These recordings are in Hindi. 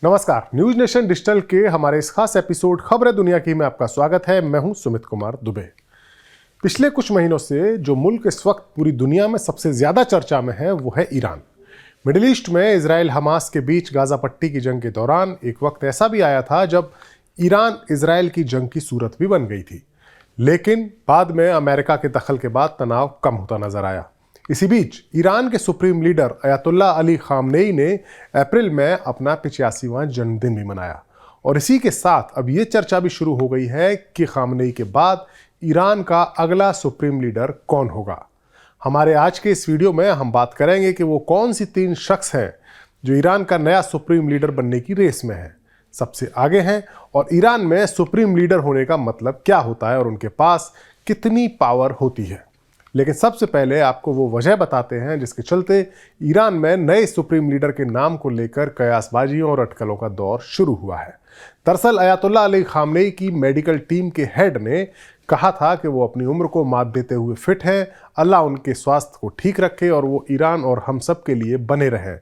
नमस्कार, न्यूज नेशन डिजिटल के हमारे इस खास एपिसोड खबरें दुनिया की में आपका स्वागत है। मैं हूं सुमित कुमार दुबे। पिछले कुछ महीनों से जो मुल्क इस वक्त पूरी दुनिया में सबसे ज्यादा चर्चा में है वो है ईरान। मिडिल ईस्ट में इजराइल हमास के बीच गाजा पट्टी की जंग के दौरान एक वक्त ऐसा भी आया था जब ईरान इजराइल की जंग की सूरत भी बन गई थी, लेकिन बाद में अमेरिका के दखल के बाद तनाव कम होता नजर आया। इसी बीच ईरान के सुप्रीम लीडर अयतुल्ला अली खामनेई ने अप्रैल में अपना 85वां जन्मदिन भी मनाया और इसी के साथ अब ये चर्चा भी शुरू हो गई है कि खामनेई के बाद ईरान का अगला सुप्रीम लीडर कौन होगा। हमारे आज के इस वीडियो में हम बात करेंगे कि वो कौन सी 3 शख्स हैं जो ईरान का नया सुप्रीम लीडर बनने की रेस में है, सबसे आगे हैं, और ईरान में सुप्रीम लीडर होने का मतलब क्या होता है और उनके पास कितनी पावर होती है। लेकिन सबसे पहले आपको वो वजह बताते हैं जिसके चलते ईरान में नए सुप्रीम लीडर के नाम को लेकर कयासबाजियों और अटकलों का दौर शुरू हुआ है। दरअसल अयतुल्ला अली खामनेई की मेडिकल टीम के हेड ने कहा था कि वो अपनी उम्र को मात देते हुए फिट हैं, अल्लाह उनके स्वास्थ्य को ठीक रखे और वो ईरान और हम सब के लिए बने रहें।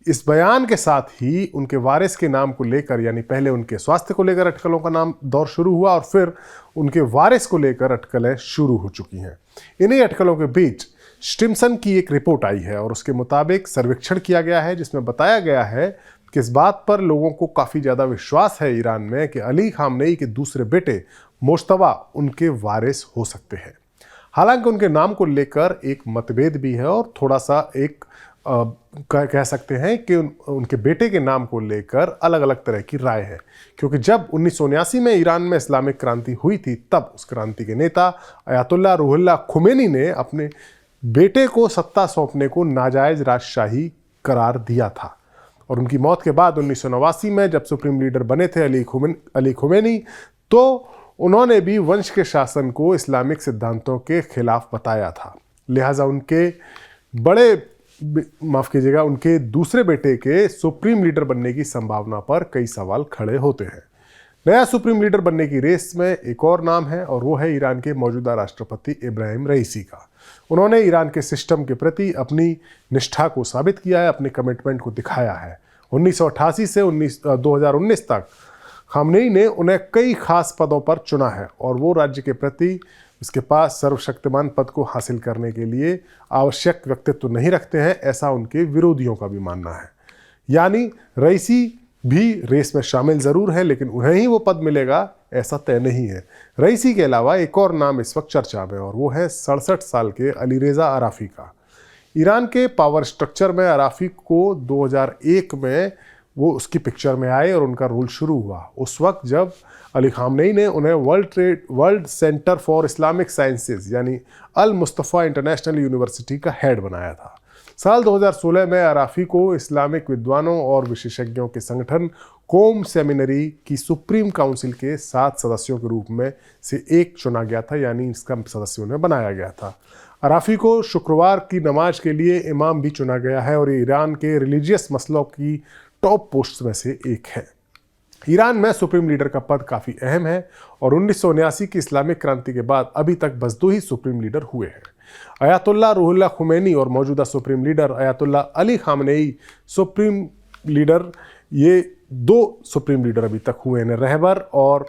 इस बयान के साथ ही उनके वारिस के नाम को लेकर, यानी पहले उनके स्वास्थ्य को लेकर अटकलों का नाम दौर शुरू हुआ और फिर उनके वारिस को लेकर अटकलें शुरू हो चुकी हैं। इन्हीं अटकलों के बीच स्टिम्सन की एक रिपोर्ट आई है और उसके मुताबिक सर्वेक्षण किया गया है जिसमें बताया गया है कि इस बात पर लोगों को काफ़ी ज़्यादा विश्वास है ईरान में कि अली खामनेई के दूसरे बेटे मुश्तबा उनके वारिस हो सकते हैं। हालांकि उनके नाम को लेकर एक मतभेद भी है और थोड़ा सा एक कह सकते हैं कि उनके बेटे के नाम को लेकर अलग अलग तरह की राय है, क्योंकि जब 1979 में ईरान में इस्लामिक क्रांति हुई थी तब उस क्रांति के नेता अयतुल्ला रूहुल्लाह खुमैनी ने अपने बेटे को सत्ता सौंपने को नाजायज राजशाही करार दिया था और उनकी मौत के बाद 1989 में जब सुप्रीम लीडर बने थे अली खुमैनी, तो उन्होंने भी वंश के शासन को इस्लामिक सिद्धांतों के खिलाफ बताया था। लिहाजा उनके दूसरे बेटे के सुप्रीम लीडर बनने की संभावना पर कई सवाल खड़े होते हैं। नया सुप्रीम लीडर बनने की रेस में एक और नाम है और वो है ईरान के मौजूदा राष्ट्रपति इब्राहिम रईसी का। उन्होंने ईरान के सिस्टम के प्रति अपनी निष्ठा को साबित किया है, अपने कमिटमेंट को दिखाया है। 1988 से 2019 तक खामनेई ने उन्हें कई खास पदों पर चुना है और वो राज्य के प्रति इसके पास सर्वशक्तिमान पद को हासिल करने के लिए आवश्यक व्यक्तित्व नहीं रखते हैं, ऐसा उनके विरोधियों का भी मानना है। यानी रईसी भी रेस में शामिल जरूर है लेकिन उन्हें ही वो पद मिलेगा ऐसा तय नहीं है। रईसी के अलावा एक और नाम इस वक्त चर्चा में और वो है 67 साल के अलीरेजा अराफी का। ईरान के पावर स्ट्रक्चर में अराफी को 2001 में वो उसकी पिक्चर में आए और उनका रूल शुरू हुआ उस वक्त जब अली खामनेई ने उन्हें world centre for Islamic sciences यानी अल मुस्तफ़ा इंटरनेशनल यूनिवर्सिटी का हेड बनाया था। साल 2016 में अराफी को इस्लामिक विद्वानों और विशेषज्ञों के संगठन कोम सेमिनरी की सुप्रीम काउंसिल के 7 सदस्यों के रूप में से एक चुना गया था, यानी इसका सदस्यों ने बनाया गया था। अराफी को शुक्रवार की नमाज के लिए इमाम भी चुना गया है और ईरान के रिलीजियस मसलों की टॉप पोस्ट में से एक है। ईरान में सुप्रीम लीडर का पद काफ़ी अहम है और 1979 की इस्लामिक क्रांति के बाद अभी तक बस 2 ही सुप्रीम लीडर हुए हैं, अयतुल्ला रूहुल्लाह खुमैनी और मौजूदा supreme leader अयतुल्ला Ali Khamenei supreme leader. ये 2 सुप्रीम लीडर अभी तक हुए हैं, रहबर और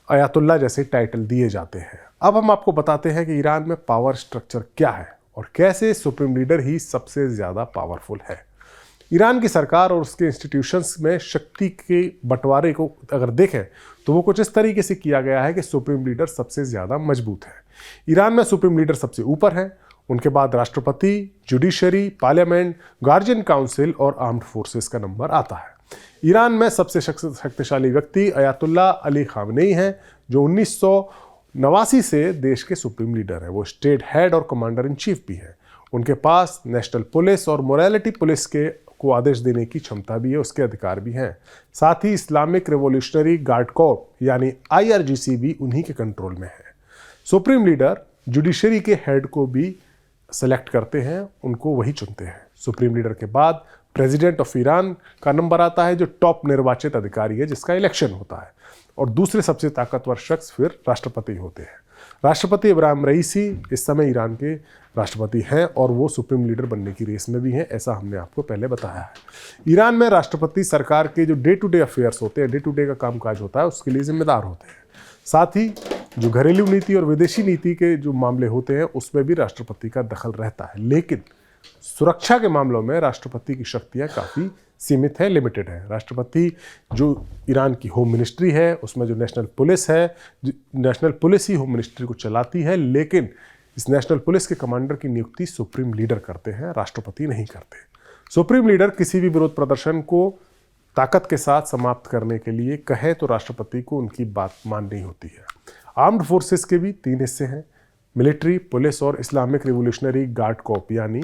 अयतुल्ला जैसे टाइटल दिए जाते हैं। अब हम आपको बताते हैं कि ईरान में पावर स्ट्रक्चर क्या है और कैसे सुप्रीम लीडर ही सबसे ज़्यादा पावरफुल है। ईरान की सरकार और उसके इंस्टीट्यूशंस में शक्ति के बंटवारे को अगर देखें तो वो कुछ इस तरीके से किया गया है कि सुप्रीम लीडर सबसे ज़्यादा मजबूत है। ईरान में सुप्रीम लीडर सबसे ऊपर है, उनके बाद राष्ट्रपति, जुडिशरी, पार्लियामेंट, गार्जियन काउंसिल और आर्म्ड फोर्सेस का नंबर आता है। ईरान में सबसे शक्तिशाली व्यक्ति अयतुल्ला अली खामनेई हैं जो 1989 से देश के सुप्रीम लीडर हैं। वो स्टेट हेड और कमांडर इन चीफ भी है। उनके पास नेशनल पुलिस और मोरालिटी पुलिस को आदेश देने की क्षमता भी है, उसके अधिकार भी हैं। साथ ही इस्लामिक रिवॉल्यूशनरी गार्ड कॉर्प यानी IRGC भी उन्हीं के कंट्रोल में है। सुप्रीम लीडर जुडिशरी के हेड को भी सेलेक्ट करते हैं, उनको वही चुनते हैं। सुप्रीम लीडर के बाद प्रेसिडेंट ऑफ ईरान का नंबर आता है जो टॉप निर्वाचित अधिकारी है जिसका इलेक्शन होता है, और दूसरे सबसे ताकतवर शख्स फिर राष्ट्रपति होते हैं। राष्ट्रपति इब्राहिम रईसी इस समय ईरान के राष्ट्रपति हैं और वो सुप्रीम लीडर बनने की रेस में भी हैं, ऐसा हमने आपको पहले बताया है। ईरान में राष्ट्रपति सरकार के जो डे टू डे अफेयर्स होते हैं, डे टू डे का कामकाज होता है, उसके लिए जिम्मेदार होते हैं। साथ ही जो घरेलू नीति और विदेशी नीति के जो मामले होते हैं उसमें भी राष्ट्रपति का दखल रहता है, लेकिन सुरक्षा के मामलों में राष्ट्रपति की शक्तियां काफ़ी सीमित है, लिमिटेड है। राष्ट्रपति जो ईरान की होम मिनिस्ट्री है उसमें जो नेशनल पुलिस है, नेशनल पुलिस ही होम मिनिस्ट्री को चलाती है, लेकिन इस नेशनल पुलिस के कमांडर की नियुक्ति सुप्रीम लीडर करते हैं, राष्ट्रपति नहीं करते। सुप्रीम लीडर किसी भी विरोध प्रदर्शन को ताकत के साथ समाप्त करने के लिए कहे तो राष्ट्रपति को उनकी बात माननी होती है। आर्म्ड फोर्सेस के भी 3 हिस्से हैं, मिलिट्री, पुलिस और इस्लामिक रिवोल्यूशनरी गार्ड कॉर्प यानी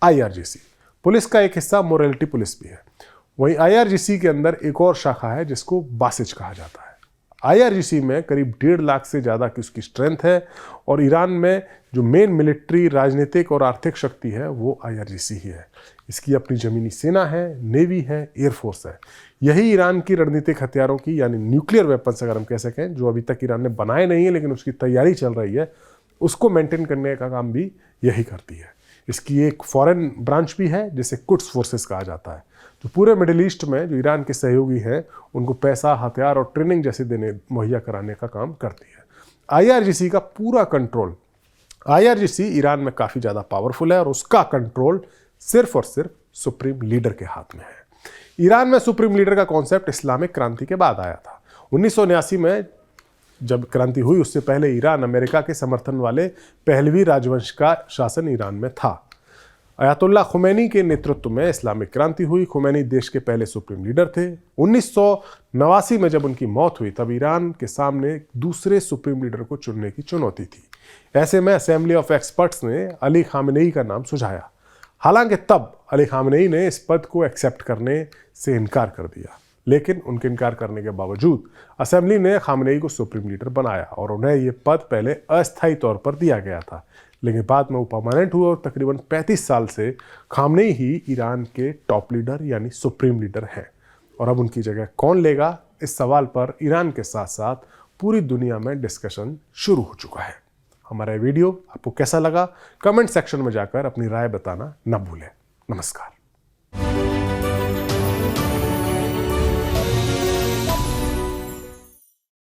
IRGC। पुलिस का एक हिस्सा मोरालिटी पुलिस भी है। वहीं IRGC के अंदर एक और शाखा है जिसको बासिज कहा जाता है। IRGC में करीब 1.5 लाख से ज़्यादा की उसकी स्ट्रेंथ है और ईरान में जो मेन मिलिट्री, राजनीतिक और आर्थिक शक्ति है वो IRGC ही है। इसकी अपनी ज़मीनी सेना है, नेवी है, एयरफोर्स है। यही ईरान की रणनीतिक हथियारों की यानी न्यूक्लियर वेपन्स अगर हम कह सकें, जो अभी तक ईरान ने बनाए नहीं है लेकिन उसकी तैयारी चल रही है, उसको मेंटेन करने का काम भी यही करती है। इसकी एक फॉरेन ब्रांच भी है जिसे कुड्स फोर्सेस कहा जाता है, जो पूरे मिडिल ईस्ट में जो ईरान के सहयोगी हैं उनको पैसा, हथियार और ट्रेनिंग जैसे देने मुहैया कराने का काम करती है। IRGC का पूरा कंट्रोल, IRGC ईरान में काफ़ी ज़्यादा पावरफुल है और उसका कंट्रोल सिर्फ और सिर्फ सुप्रीम लीडर के हाथ में है। ईरान में सुप्रीम लीडर का कॉन्सेप्ट इस्लामिक क्रांति के बाद आया था। 1979 में जब क्रांति हुई उससे पहले ईरान अमेरिका के समर्थन वाले पहलवी राजवंश का शासन ईरान में था। अयातुल्ला खुमैनी के नेतृत्व में इस्लामिक क्रांति हुई। खुमैनी देश के पहले सुप्रीम लीडर थे। 1989 में जब उनकी मौत हुई तब ईरान के सामने दूसरे सुप्रीम लीडर को चुनने की चुनौती थी। ऐसे में असेंबली ऑफ एक्सपर्ट्स ने अली खामेनेई का नाम सुझाया। हालांकि तब अली खामेनेई ने इस पद को एक्सेप्ट करने से इनकार कर दिया, लेकिन उनके इनकार करने के बावजूद असेंबली ने खामेनेई को सुप्रीम लीडर बनाया और उन्हें ये पद पहले अस्थायी तौर पर दिया गया था, लेकिन बाद में वो परमानेंट हुए और तकरीबन 35 साल से खामेनेई ही ईरान के टॉप लीडर यानी सुप्रीम लीडर हैं। और अब उनकी जगह कौन लेगा, इस सवाल पर ईरान के साथ साथ पूरी दुनिया में डिस्कशन शुरू हो चुका है। हमारा वीडियो आपको कैसा लगा, कमेंट सेक्शन में जाकर अपनी राय बताना न भूलें। नमस्कार।